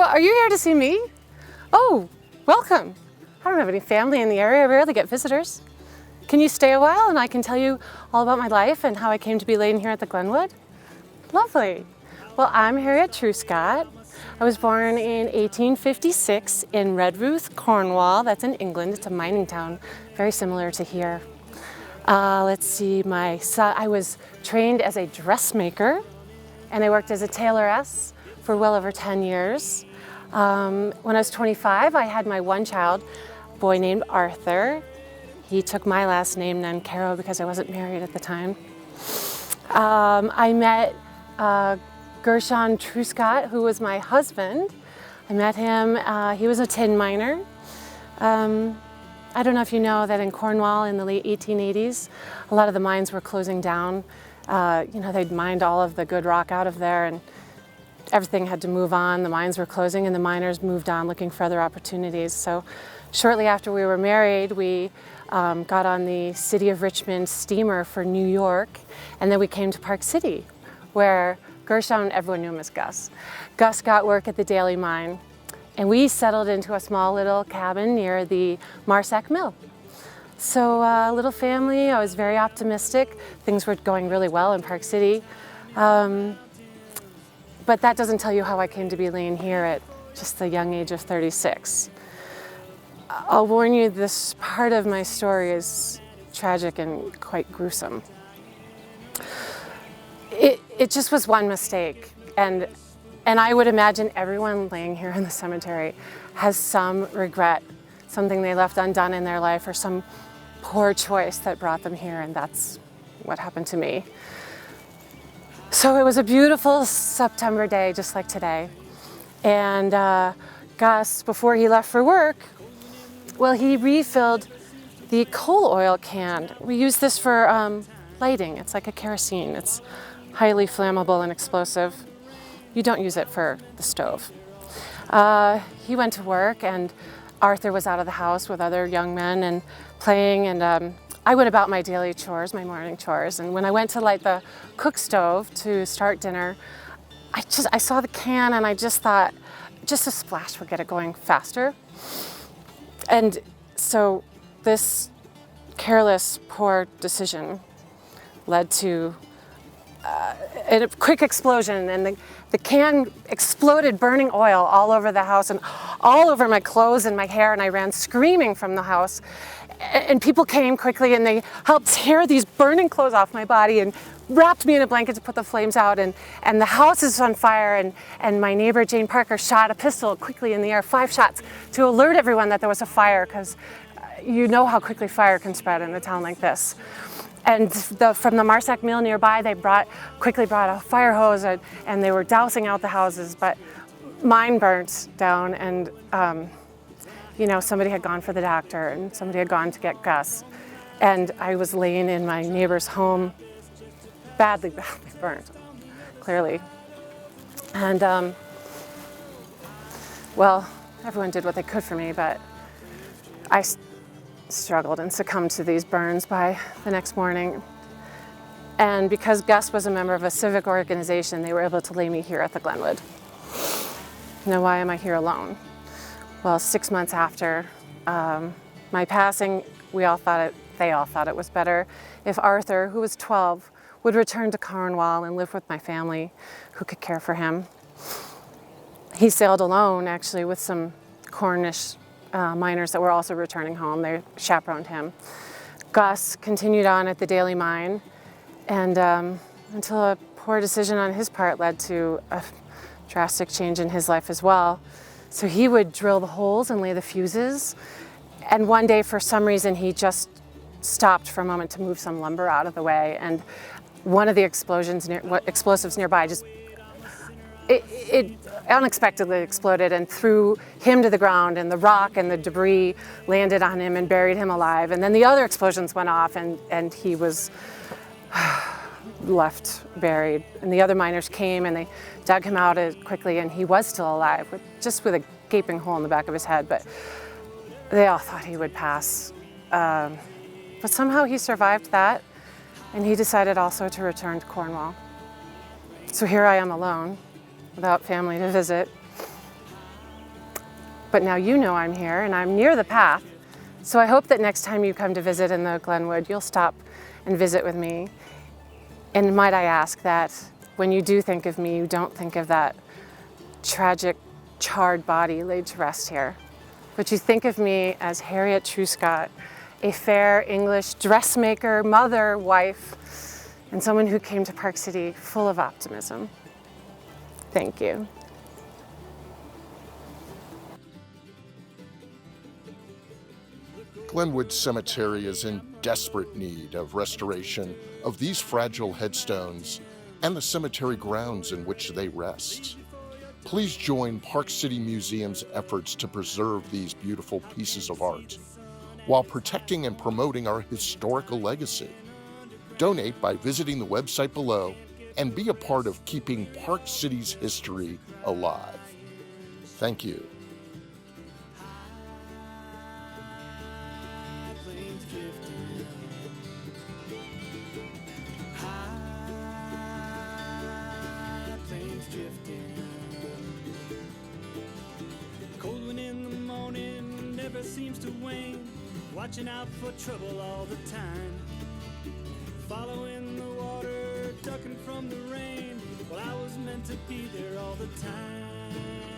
are you here to see me? Oh, welcome. I don't have any family in the area. I rarely get visitors. Can you stay a while and I can tell you all about my life and how I came to be laying here at the Glenwood? Lovely. Well, I'm Harriet Truscott. I was born in 1856 in Redruth, Cornwall. That's in England. It's a mining town, very similar to here. Let's see, I was trained as a dressmaker and I worked as a tailoress for well over 10 years. When I was 25, I had my one child, a boy named Arthur. He took my last name, Nancaro, because I wasn't married at the time. I met Gershon Truscott, who was my husband. I met him, he was a tin miner. I don't know if you know that in Cornwall in the late 1880s, a lot of the mines were closing down. They'd mined all of the good rock out of there and everything had to move on. The mines were closing and the miners moved on looking for other opportunities. So shortly after we were married, we got on the City of Richmond steamer for New York, and then we came to Park City, where Gershon, everyone knew him as Gus. Gus got work at the Daly mine, and we settled into a small little cabin near the Marsack Mill. So little family, I was very optimistic. Things were going really well in Park City. But that doesn't tell you how I came to be laying here at just the young age of 36. I'll warn you, this part of my story is tragic and quite gruesome. It just was one mistake, and I would imagine everyone laying here in the cemetery has some regret, something they left undone in their life, or some poor choice that brought them here, and that's what happened to me. So it was a beautiful September day, just like today, and Gus, before he left for work, well, he refilled the coal oil can. We use this for lighting. It's like a kerosene. It's highly flammable and explosive. You don't use it for the stove. He went to work and Arthur was out of the house with other young men and playing, and I went about my daily chores, my morning chores, and when I went to light the cook stove to start dinner, I saw the can and I just thought, just a splash would get it going faster. And so this careless, poor decision led to a quick explosion, and the can exploded, burning oil all over the house and all over my clothes and my hair, and I ran screaming from the house. And people came quickly and they helped tear these burning clothes off my body and wrapped me in a blanket to put the flames out, and the house is on fire, and my neighbor Jane Parker shot a pistol quickly in the air, 5 shots, to alert everyone that there was a fire, because you know how quickly fire can spread in a town like this. And from the Marsack Mill nearby, they quickly brought a fire hose, and they were dousing out the houses, but mine burnt down, and somebody had gone for the doctor and somebody had gone to get Gus, and I was laying in my neighbor's home, badly burnt, clearly. And well, everyone did what they could for me, but I struggled and succumbed to these burns by the next morning. And because Gus was a member of a civic organization, they were able to lay me here at the Glenwood. Now, why am I here alone? Well, 6 months after my passing, they all thought it was better if Arthur, who was 12, would return to Cornwall and live with my family who could care for him. He sailed alone, actually, with some Cornish miners that were also returning home. They chaperoned him. Gus continued on at the Daly mine, and until a poor decision on his part led to a drastic change in his life as well. So he would drill the holes and lay the fuses, and one day, for some reason, he just stopped for a moment to move some lumber out of the way, and one of the explosives nearby it unexpectedly exploded and threw him to the ground, and the rock and the debris landed on him and buried him alive. And then the other explosions went off, and he was left buried. And the other miners came and they dug him out quickly, and he was still alive, just with a gaping hole in the back of his head. But they all thought he would pass. But somehow he survived that, and he decided also to return to Cornwall. So here I am alone, without family to visit. but now you know I'm here and I'm near the path. So I hope that next time you come to visit in the Glenwood, you'll stop and visit with me. And might I ask that when you do think of me, you don't think of that tragic, charred body laid to rest here, but you think of me as Harriet Truscott, a fair English dressmaker, mother, wife, and someone who came to Park City full of optimism. Thank you. Glenwood Cemetery is in desperate need of restoration of these fragile headstones and the cemetery grounds in which they rest. Please join Park City Museum's efforts to preserve these beautiful pieces of art while protecting and promoting our historical legacy. Donate by visiting the website below and be a part of keeping Park City's history alive. Thank you. Cold wind in the morning never seems to wane, watching out for trouble all the time, following the water, ducking from the rain. Well, I was meant to be there all the time.